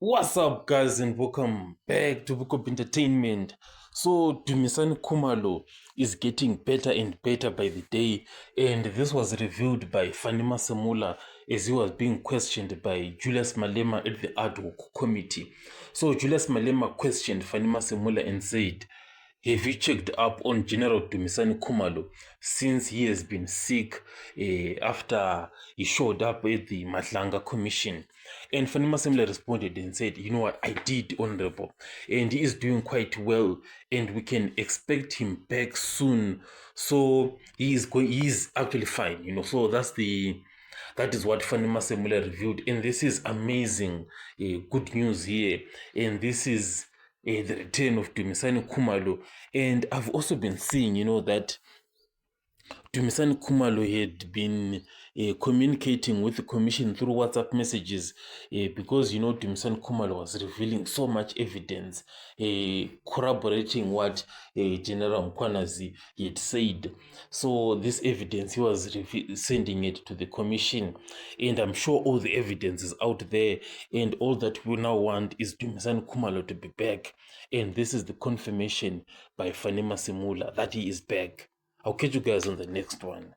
What's up, guys, and welcome back to Book of Entertainment. So, Dumisani Khumalo is getting better and better by the day, and this was revealed by Fanny Masemola as he was being questioned by Julius Malema at the ad hoc committee. So, Julius Malema questioned Fanny Masemola and said, "Have you checked up on General Dumisani Khumalo since he has been sick after he showed up at the Matlanga Commission?" And Fanny Masemola responded and said, "You know what, I did, Honorable, and he is doing quite well, and we can expect him back soon. So he is actually fine, So that is what Fanny Masemola revealed, and this is amazing, good news here, and this is the return of Dumisani Khumalo. And I've also been seeing, that Dumisani Khumalo had been communicating with the commission through WhatsApp messages because, Dumisani Khumalo was revealing so much evidence corroborating what General Mkwanazi had said. So this evidence, he was sending it to the commission, and I'm sure all the evidence is out there, and all that we now want is Dumisani Khumalo to be back, and this is the confirmation by Fanny Masemola that he is back. I'll catch you guys on the next one.